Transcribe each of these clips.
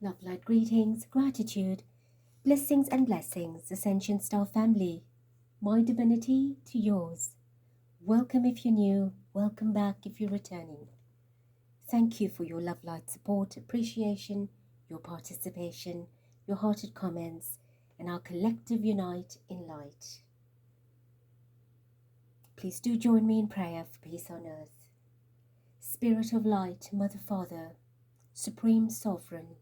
Love, light, greetings, gratitude, blessings and blessings, Ascension Star family. My divinity to yours. Welcome if you're new, welcome back if you're returning. Thank you for your love, light, support, appreciation, your participation, your hearted comments, and our collective unite in light. Please do join me in prayer for peace on earth. Spirit of light, Mother, Father, Supreme Sovereign,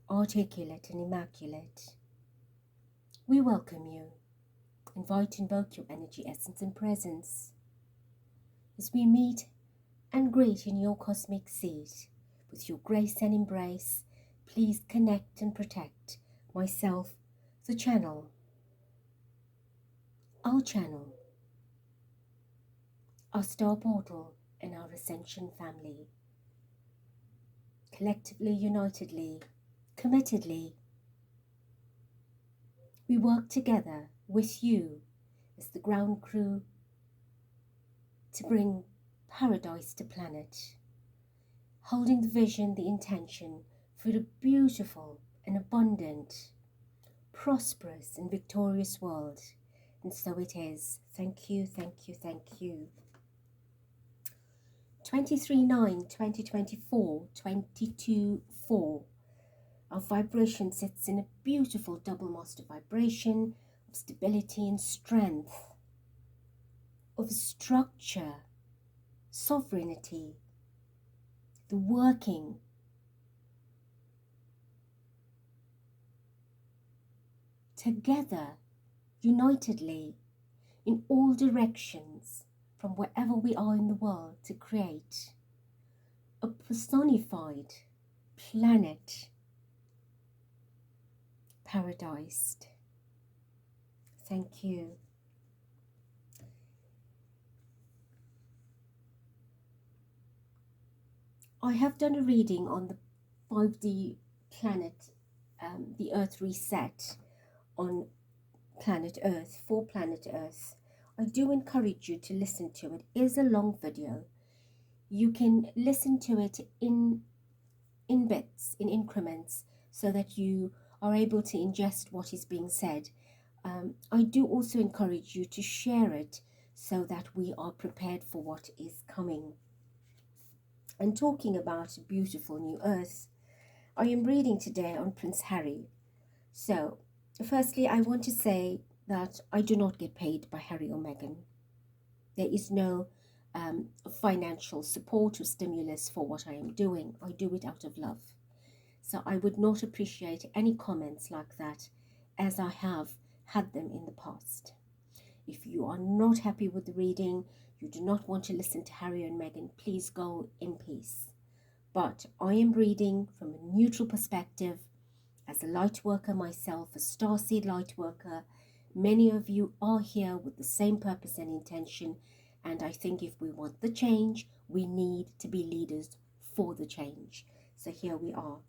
articulate and immaculate, we welcome you. Invite, invoke your energy, essence, and presence as we meet and greet in your cosmic seat with your grace and embrace. Please connect and protect myself, the channel, our star portal, and our ascension family. Collectively, unitedly, committedly, we work together with you as the ground crew to bring paradise to planet, holding the vision, the intention for a beautiful and abundant, prosperous and victorious world. And so it is. Thank you, thank you, thank you. 23/9/2024, 22/4. Our vibration sits in a beautiful double master vibration of stability and strength, of structure, sovereignty, the working together, unitedly, in all directions, from wherever we are in the world, to create a personified planet paradise. Thank you. I have done a reading on the 5D planet, the Earth reset on planet Earth, for planet Earth. I do encourage you to listen to it. It is a long video. You can listen to it in bits, in increments, so that you are able to ingest what is being said. I do also encourage you to share it so that we are prepared for what is coming. And talking about a beautiful new earth, I am reading today on Prince Harry. So, firstly, I want to say that I do not get paid by Harry or Meghan. There is no financial support or stimulus for what I am doing. I do it out of love. So I would not appreciate any comments like that, as I have had them in the past. If you are not happy with the reading, you do not want to listen to Harry and Meghan, please go in peace. But I am reading from a neutral perspective, as a light worker myself, a starseed light worker. Many of you are here with the same purpose and intention, and I think if we want the change, we need to be leaders for the change. So here we are.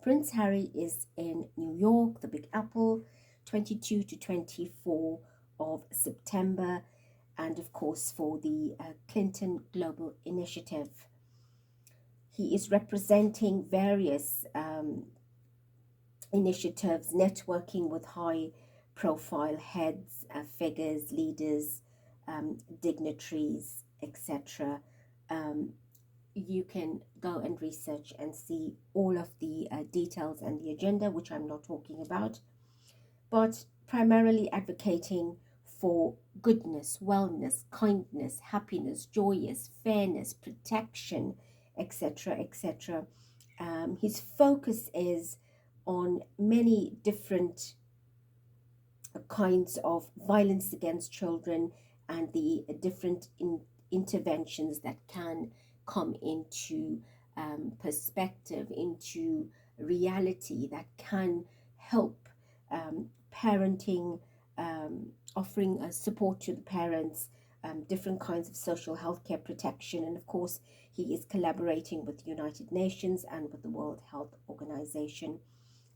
Prince Harry is in New York, the Big Apple, 22 to 24 of September, and of course for the Clinton Global Initiative. He is representing various initiatives, networking with high-profile heads, figures, leaders, dignitaries, etc. You can go and research and see all of the details and the agenda, which I'm not talking about, but primarily advocating for goodness, wellness, kindness, happiness, joyous, fairness, protection, etc., etc. His focus is on many different kinds of violence against children and the different interventions that can come into perspective, into reality, that can help parenting, offering support to the parents, different kinds of social health care protection, and of course he is collaborating with the United Nations and with the World Health Organization.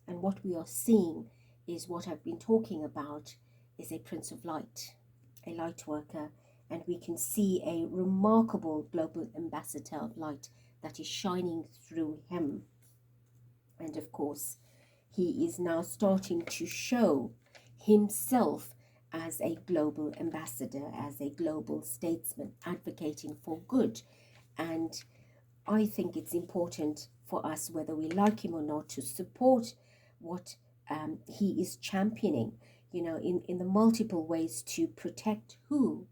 And what we are seeing is what I've been talking about, is a Prince of Light, a light worker, and we can see a remarkable global ambassador of light that is shining through him. And of course, he is now starting to show himself as a global ambassador, as a global statesman, advocating for good. And I think it's important for us, whether we like him or not, to support what he is championing, you know, in the multiple ways to protect who?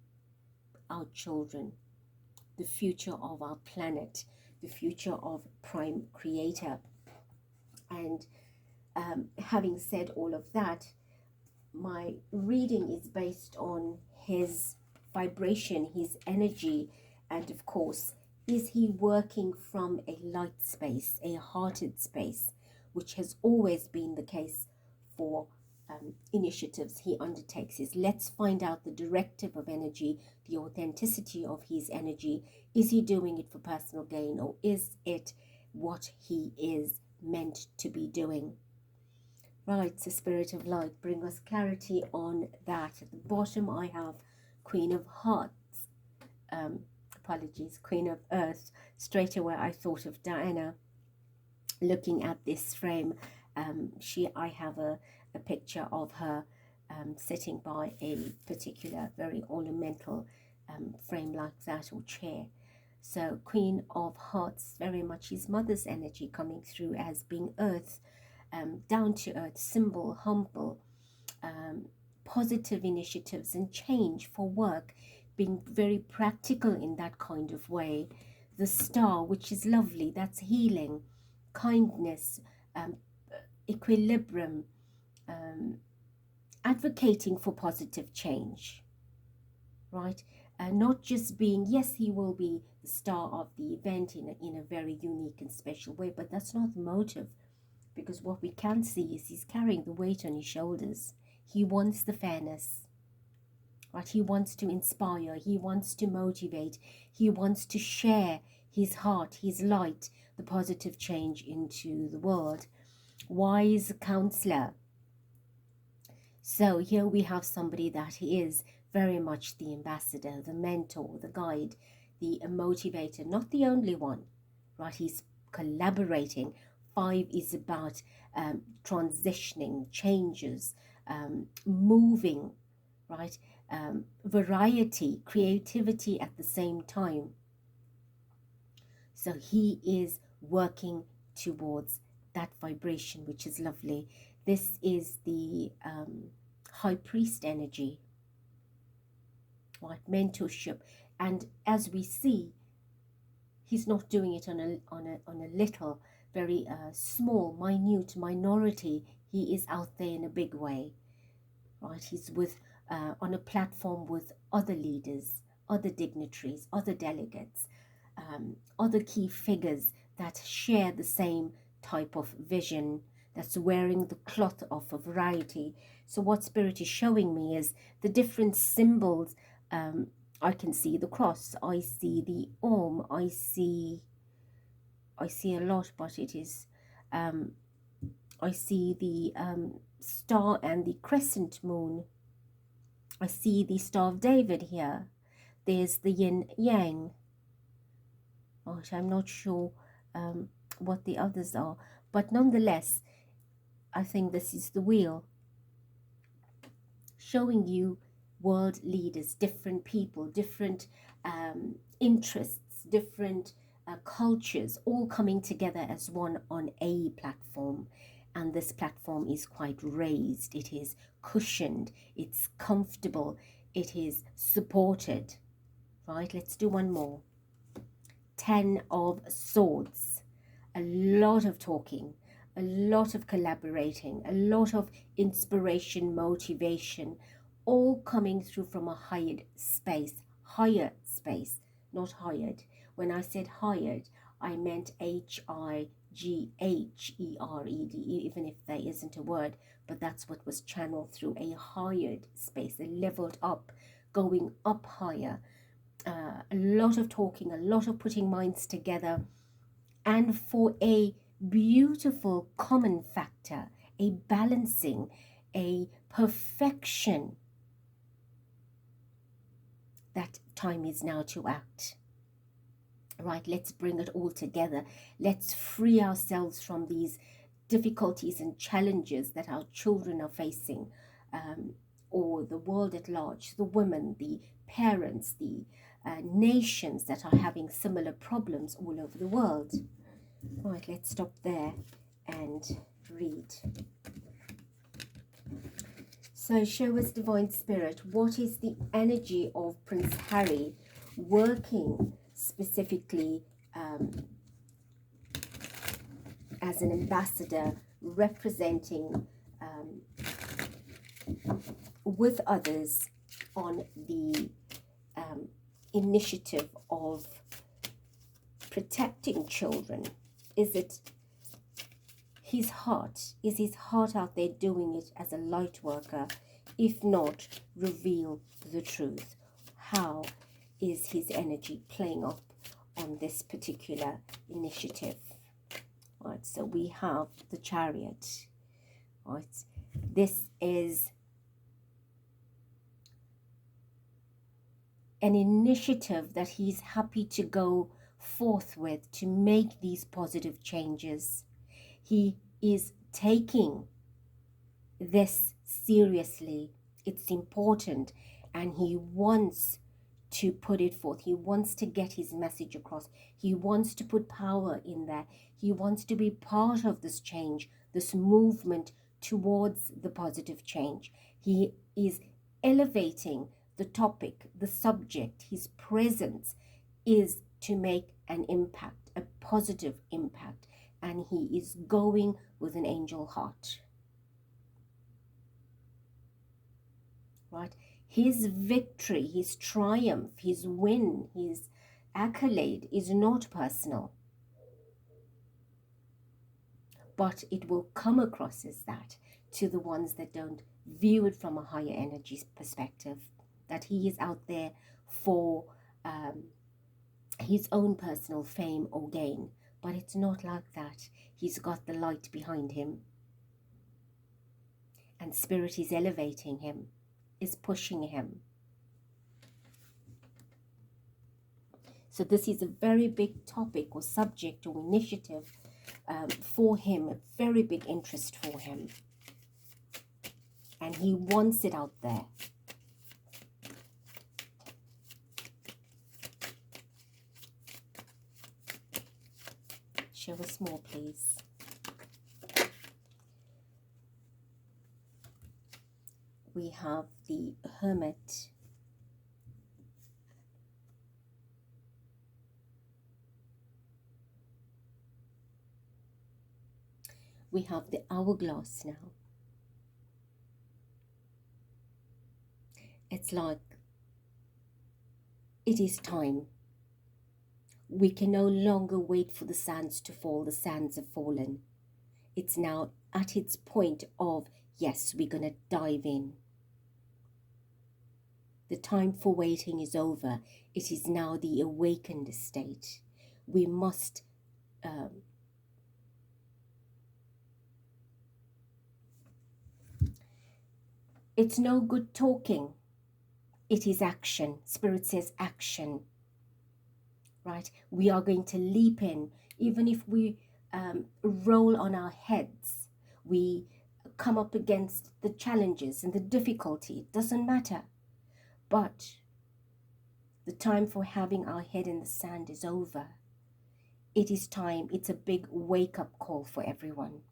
Our children, the future of our planet, the future of Prime Creator. And having said all of that, my reading is based on his vibration, his energy, and of course, is he working from a light space, a hearted space, which has always been the case for initiatives he undertakes. Is let's find out the directive of energy, the authenticity of his energy. Is he doing it for personal gain, or is it what he is meant to be doing? Right, so Spirit of Light, bring us clarity on that. At the bottom I have Queen of Hearts, apologies, Queen of Earth. Straight away I thought of Diana. Looking at this frame, I have a picture of her sitting by a particular very ornamental frame like that, or chair. So Queen of Hearts, very much his mother's energy coming through as being earth, down to earth, simple, humble, positive initiatives and change for work, being very practical in that kind of way. The star, which is lovely, that's healing, kindness, equilibrium, advocating for positive change, right? Not just being, yes, he will be the star of the event in a very unique and special way, but that's not the motive, because what we can see is he's carrying the weight on his shoulders. He wants the fairness, right? He wants to inspire, he wants to motivate, he wants to share his heart, his light, the positive change into the world. Wise counselor. So here we have somebody that he is very much the ambassador, the mentor, the guide, the motivator, not the only one, right? He's collaborating. 5 is about transitioning, changes, moving, right? Variety, creativity at the same time. So he is working towards that vibration, which is lovely. This is the High Priest energy, right? Mentorship. And as we see, he's not doing it on a little, very small, minute minority. He is out there in a big way, right? He's with on a platform with other leaders, other dignitaries, other delegates, other key figures that share the same type of vision, that's wearing the cloth of a variety. So what Spirit is showing me is the different symbols. I can see the cross, I see the Om, I see a lot, but it is I see the star and the crescent moon. I see the Star of David here. There's the yin yang. Right, I'm not sure what the others are, but nonetheless, I think this is the wheel showing you world leaders, different people, different interests, different cultures, all coming together as one on a platform. And this platform is quite raised, it is cushioned, it's comfortable, it is supported. Right, let's do one more. 10 of Swords. A lot of talking, a lot of collaborating, a lot of inspiration, motivation, all coming through from a higher space, not hired. When I said hired, I meant Highered, even if there isn't a word, but that's what was channeled through a hired space, a leveled up, going up higher. A lot of talking, a lot of putting minds together, and for a beautiful common factor, a balancing, a perfection. That time is now to act. Right, let's bring it all together. Let's free ourselves from these difficulties and challenges that our children are facing, or the world at large, the women, the parents, the nations that are having similar problems all over the world. Right, let's stop there and read. So show us, Divine Spirit, what is the energy of Prince Harry working specifically as an ambassador, representing with others on the initiative of protecting children? Is it his heart? Is his heart out there doing it as a light worker? If not, reveal the truth. How is his energy playing up on this particular initiative? Right, so we have the Chariot. Right, this is an initiative that he's happy to go forth with to make these positive changes. He is taking this seriously. It's important, and he wants to put it forth. He wants to get his message across. He wants to put power in there. He wants to be part of this change, this movement towards the positive change. He is elevating the topic, the subject. His presence is to make an impact, a positive impact, and he is going with an angel heart. Right? His victory, his triumph, his win, his accolade is not personal, but it will come across as that to the ones that don't view it from a higher energy perspective, that he is out there for his own personal fame or gain. But it's not like that. He's got the light behind him, and Spirit is elevating him, is pushing him. So this is a very big topic or subject or initiative for him, a very big interest for him, and he wants it out there. Show us more, please. We have the Hermit. We have the Hourglass now. It's like it is time. We can no longer wait for the sands to fall. The sands have fallen. It's now at its point of, yes, we're going to dive in. The time for waiting is over. It is now the awakened state. We must it's no good talking. It is action. Spirit says action. Right? We are going to leap in. Even if we roll on our heads, we come up against the challenges and the difficulty. It doesn't matter. But the time for having our head in the sand is over. It is time. It's a big wake-up call for everyone.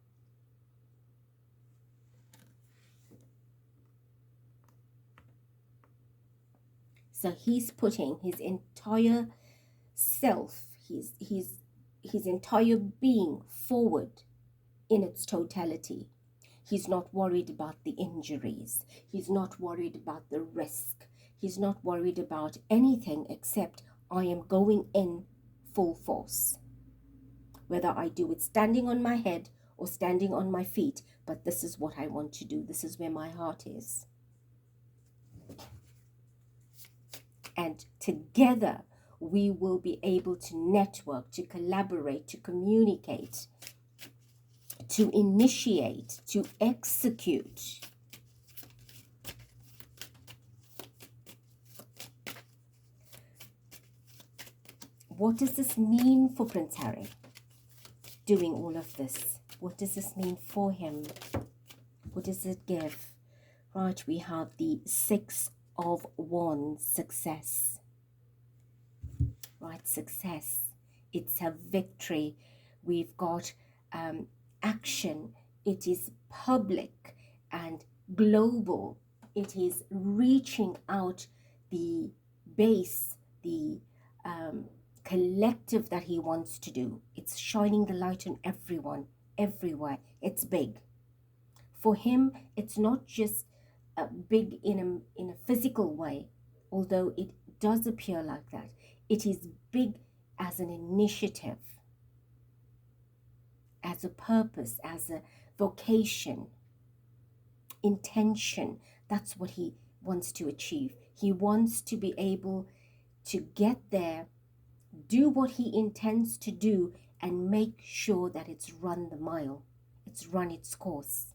So he's putting his entire self, his entire being forward in its totality. He's not worried about the injuries. He's not worried about the risk. He's not worried about anything except I am going in full force. Whether I do it standing on my head or standing on my feet, but this is what I want to do. This is where my heart is. And together we will be able to network, to collaborate, to communicate, to initiate, to execute. What does this mean for Prince Harry, doing all of this? What does this mean for him? What does it give? Right, we have the Six of Wands, success. Right, success. It's a victory. We've got action. It is public and global. It is reaching out the base, the collective that he wants to do. It's shining the light on everyone, everywhere. It's big. For him, it's not just big in a physical way, although it does appear like that. It is big as an initiative, as a purpose, as a vocation, intention. That's what he wants to achieve. He wants to be able to get there, do what he intends to do, and make sure that it's run the mile, it's run its course.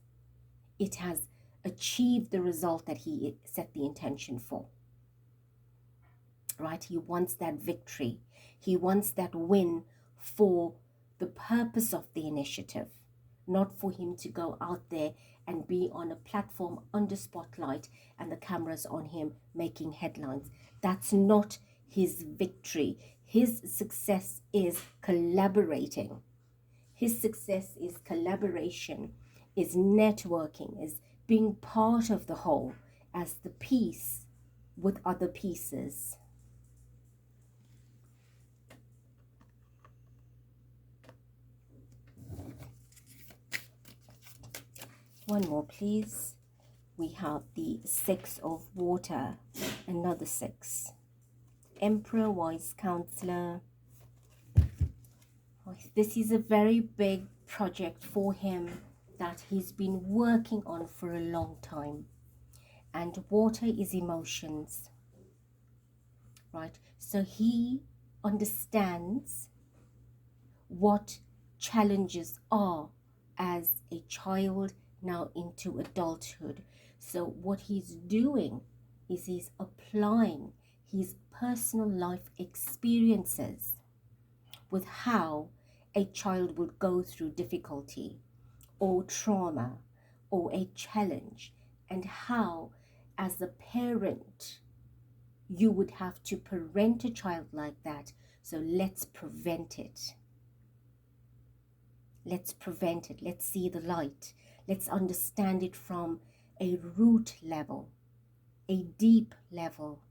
It has achieved the result that he set the intention for. Right? He wants that victory. He wants that win for the purpose of the initiative, not for him to go out there and be on a platform under spotlight and the cameras on him making headlines. That's not his victory. His success is collaborating. His success is collaboration, is networking, is being part of the whole as the piece with other pieces. One more, please. We have the Six of Water, another six. Emperor, wise counselor. This is a very big project for him that he's been working on for a long time. And water is emotions, right? So he understands what challenges are as a child now into adulthood. So what he's doing is he's applying his personal life experiences with how a child would go through difficulty or trauma or a challenge, and how as a parent you would have to parent a child like that. So let's prevent it. Let's prevent it. Let's see the light. Let's understand it from a root level, a deep level.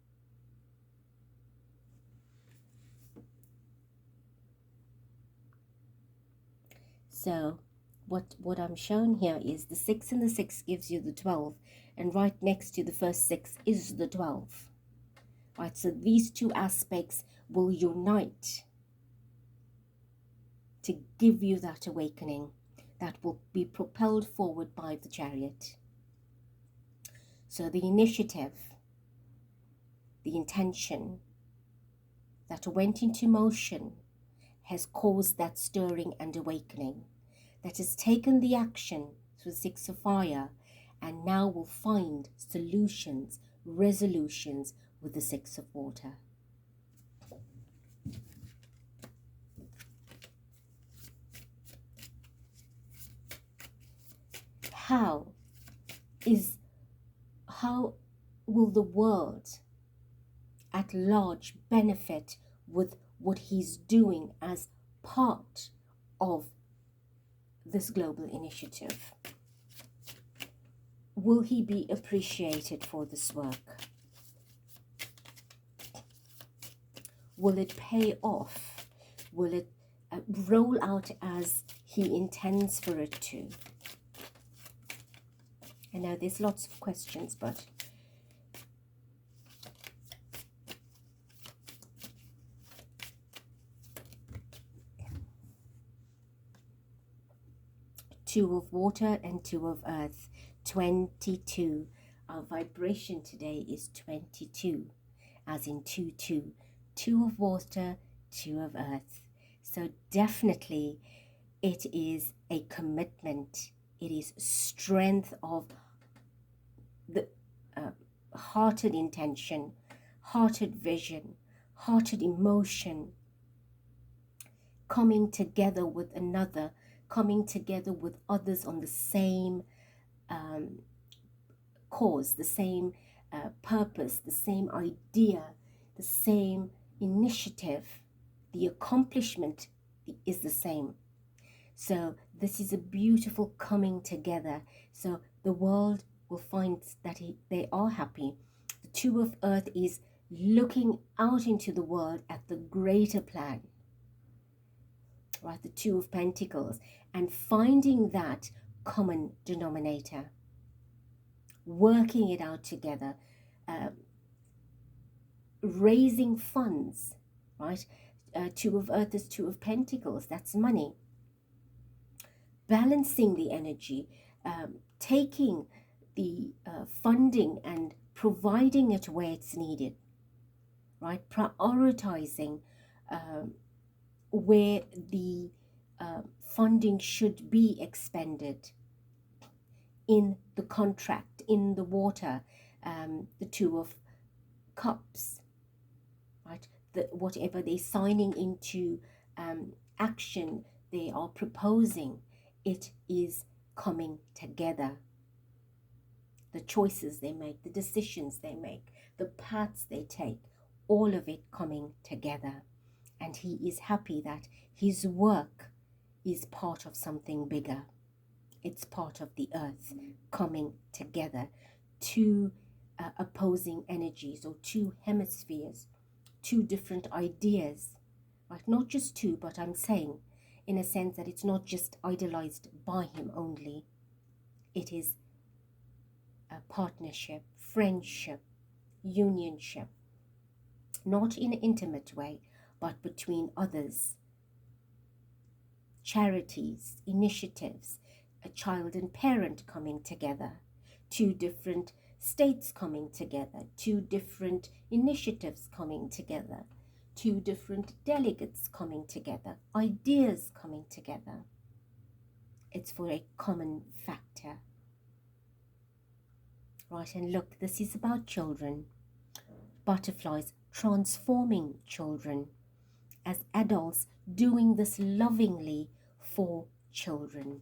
So what I'm shown here is the 6 and the 6 gives you the 12, and right next to the first 6 is the 12. Right, so these two aspects will unite to give you that awakening that will be propelled forward by the Chariot. So the initiative, the intention that went into motion has caused that stirring and awakening, that has taken the action through the 6 of fire, and now will find solutions, resolutions with the 6 of water. How will the world at large benefit with what he's doing as part of this global initiative? Will he be appreciated for this work? Will it pay off? Will it roll out as he intends for it to? I know there's lots of questions, but Two of water and 2 of earth, 22. Our vibration today is 22, as in 2, 2 of water, 2 of earth. So definitely it is a commitment. It is strength of the hearted intention, hearted vision, hearted emotion, coming together with another coming together with others on the same cause, the same purpose, the same idea, the same initiative. The accomplishment is the same. So this is a beautiful coming together. So the world will find that they are happy. The Two of Earth is looking out into the world at the greater plan, right? The Two of Pentacles, and finding that common denominator, working it out together, raising funds, right? Two of Earth is Two of Pentacles, that's money. Balancing the energy, taking the funding and providing it where it's needed, right? Prioritizing where the funding should be expended in the contract, in the water, the Two of Cups, right? Whatever they're signing into action, they are proposing, it is coming together. The choices they make, the decisions they make, the paths they take, all of it coming together. And he is happy that his work is part of something bigger. It's part of the earth coming together. Two opposing energies, or two hemispheres, two different ideas, right? Not just two, but I'm saying in a sense that it's not just idolized by him only. It is a partnership, friendship, unionship, not in an intimate way, but between others. Charities, initiatives, a child and parent coming together, two different states coming together, two different initiatives coming together, two different delegates coming together, ideas coming together. It's for a common factor. Right, and look, this is about children. Butterflies transforming children as adults, doing this lovingly for children.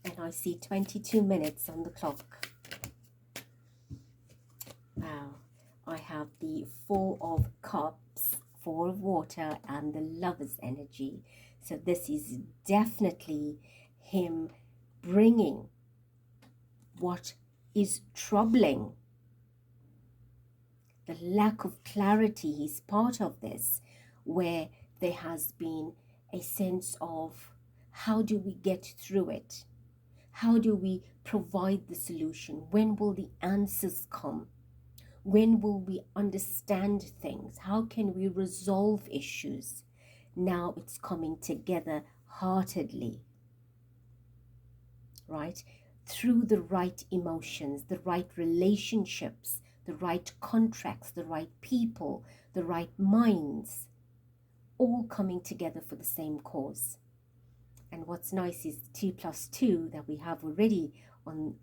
And I see 22 minutes on the clock. Wow, I have the Four of Cups, Four of Water, and the Lover's energy. So this is definitely him bringing what is troubling. The lack of clarity is part of this, where there has been a sense of how do we get through it? How do we provide the solution? When will the answers come? When will we understand things? How can we resolve issues? Now it's coming together heartedly, right? Through the right emotions, the right relationships, the right contracts, the right people, the right minds, all coming together for the same cause. And what's nice is 2 plus 2 that we have already on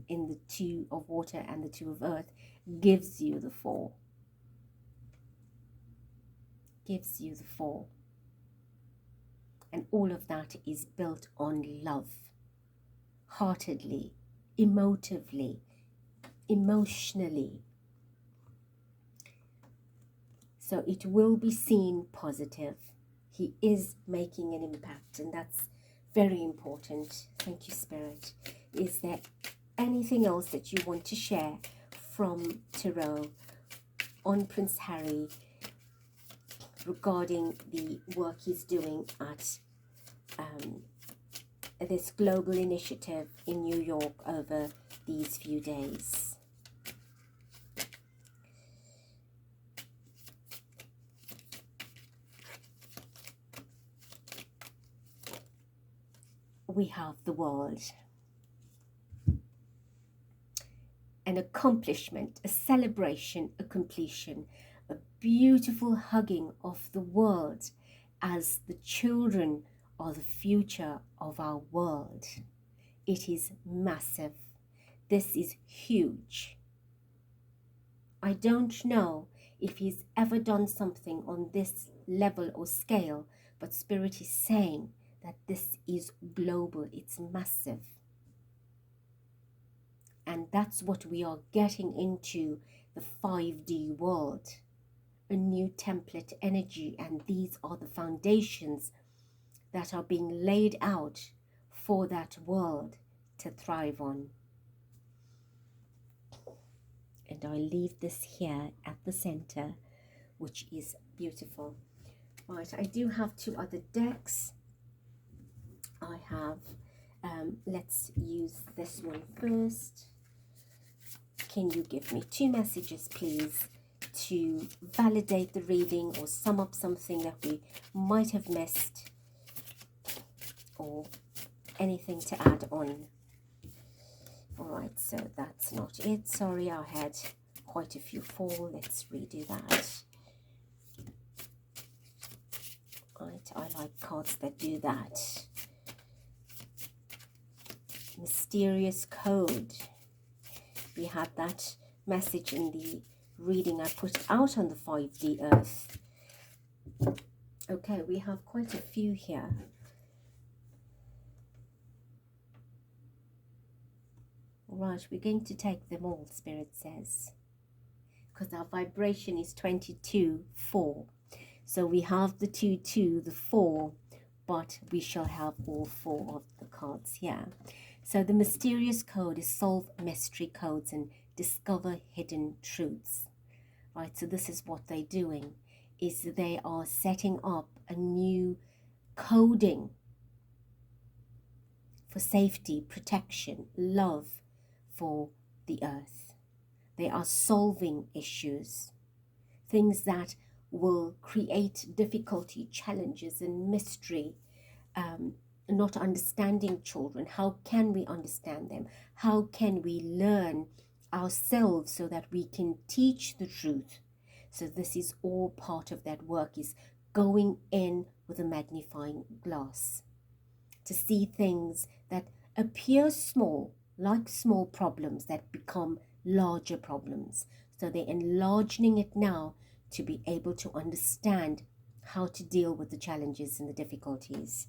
in the Two of Water and the Two of Earth gives you the 4. Gives you the 4. And all of that is built on love, heartedly, emotively, emotionally. So it will be seen positive. He is making an impact, and that's very important. Thank you, Spirit. Is there anything else that you want to share from Tarot on Prince Harry regarding the work he's doing at this global initiative in New York over these few days? We have the world. An accomplishment, a celebration, a completion, a beautiful hugging of the world as the children are the future of our world. It is massive. This is huge. I don't know if he's ever done something on this level or scale, but Spirit is saying that this is global, it's massive. And that's what we are getting into, the 5D world, a new template energy, and these are the foundations that are being laid out for that world to thrive on. And I leave this here at the center, which is beautiful. Right, I do have 2 other decks. I have, let's use this one first. Can you give me 2 messages, please, to validate the reading or sum up something that we might have missed or anything to add on? All right, so that's not it. Sorry, I had quite a few fall. Let's redo that. Right, I like cards that do that. Mysterious code. We had that message in the reading I put out on the 5D Earth. Okay, we have quite a few here. Right, we're going to take them all, Spirit says, because our vibration is 22-4. So we have the 2-2, the 4, but we shall have all 4 of the cards here. So the mysterious code is solve mystery codes and discover hidden truths. Right, so this is what they're doing, is they are setting up a new coding for safety, protection, love for the earth. They are solving issues, things that will create difficulty, challenges and mystery. Not understanding children. How can we understand them? How can we learn ourselves so that we can teach the truth? So this is all part of that work, is going in with a magnifying glass to see things that appear small, like small problems that become larger problems. So they're enlarging it now to be able to understand how to deal with the challenges and the difficulties.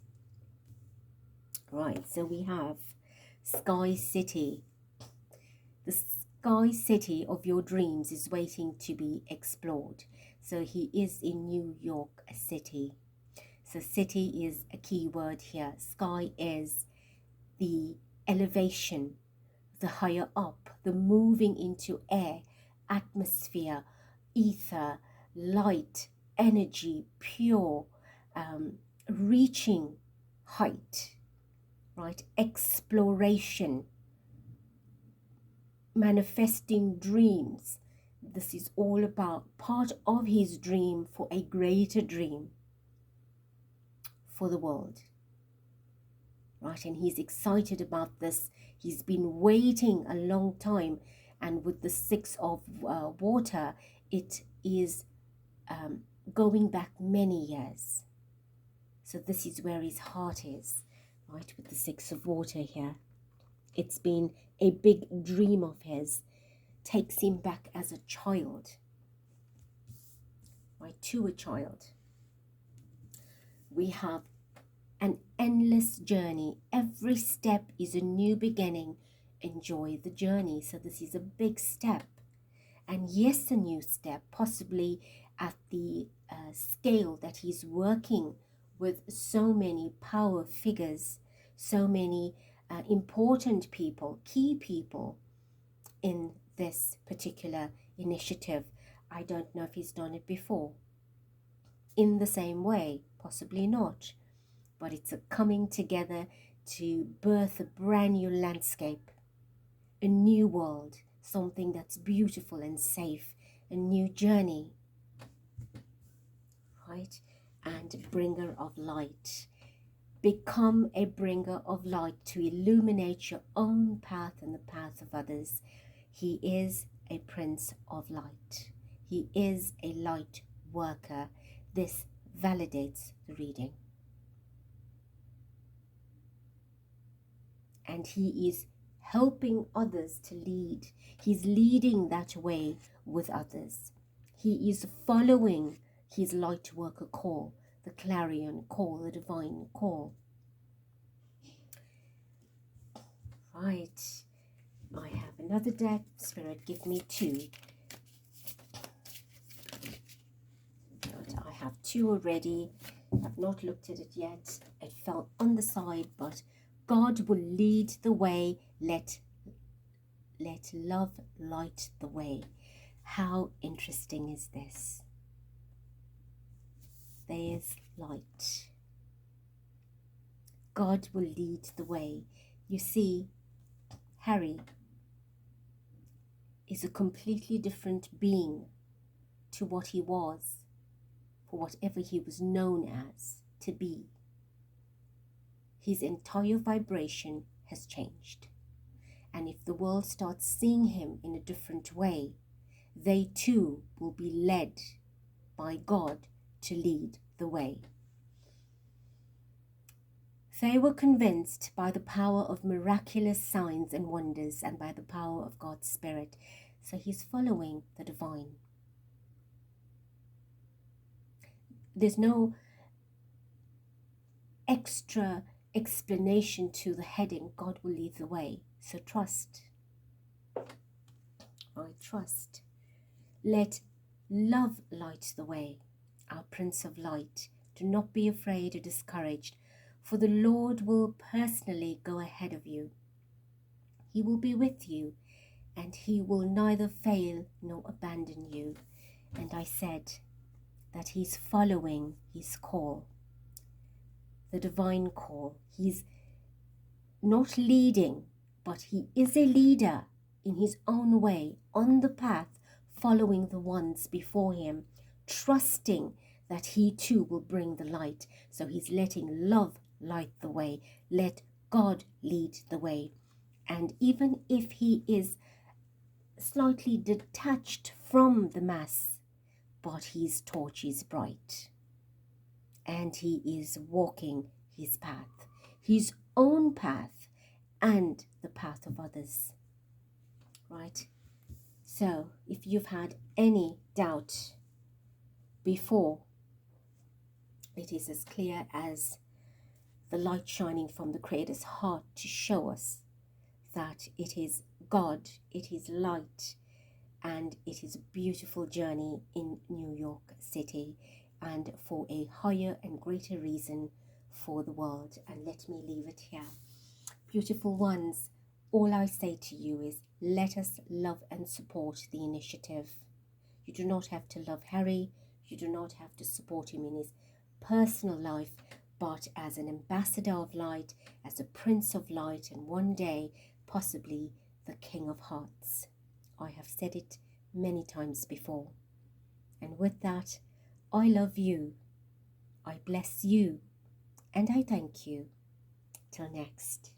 Right, so we have Sky City. The Sky City of your dreams is waiting to be explored. So he is in New York City. So city is a key word here. Sky is the elevation, the higher up, the moving into air, atmosphere, ether, light, energy, pure, reaching height, right? Exploration, manifesting dreams. This is all about part of his dream for a greater dream for the world, right? And he's excited about this. He's been waiting a long time, and with the 6 of water, it is going back many years. So this is where his heart is, right? With the 6 of water here, it's been a big dream of his, takes him back as a child, right? To a child. We have an endless journey. Every step is a new beginning. Enjoy the journey. So this is a big step. And yes, a new step, possibly at the scale that he's working with so many power figures, so many important people, key people in this particular initiative. I don't know if he's done it before in the same way, possibly not. But it's a coming together to birth a brand new landscape, a new world, something that's beautiful and safe, a new journey, right? And bringer of light. Become a bringer of light to illuminate your own path and the path of others. He is a prince of light. He is a light worker. This validates the reading. And he is helping others to lead. He's leading that way with others. He is following his light worker call, the clarion call, the divine call. Right, I have another deck. Spirit, give me two. Right, I have two already. I've not looked at it yet. It fell on the side, but God will lead the way. Let love light the way. How interesting is this? There's light. God will lead the way. You see, Harry is a completely different being to what he was, for whatever he was known as to be. His entire vibration has changed. And if the world starts seeing him in a different way, they too will be led by God to lead the way. They were convinced by the power of miraculous signs and wonders and by the power of God's Spirit. So he's following the divine. There's no extra explanation to the heading, God will lead the way. So trust. I trust. Let love light the way, our Prince of Light. Do not be afraid or discouraged, for the Lord will personally go ahead of you. He will be with you, and he will neither fail nor abandon you. And I said that he's following his call, the divine call. He's not leading, but he is a leader in his own way, on the path, following the ones before him, trusting that he too will bring the light. So he's letting love light the way. Let God lead the way. And even if he is slightly detached from the mass, but his torch is bright. And he is walking his path, his own path, and the path of others. Right? So, if you've had any doubt before, it is as clear as the light shining from the Creator's heart to show us that it is God, it is light, and it is a beautiful journey in New York City, and for a higher and greater reason for the world. And let me leave it here. Beautiful ones, all I say to you is, let us love and support the initiative. You do not have to love Harry. You do not have to support him in his personal life, but as an ambassador of light, as a prince of light, and one day, possibly, the King of Hearts. I have said it many times before. And with that, I love you. I bless you. And I thank you. Till next.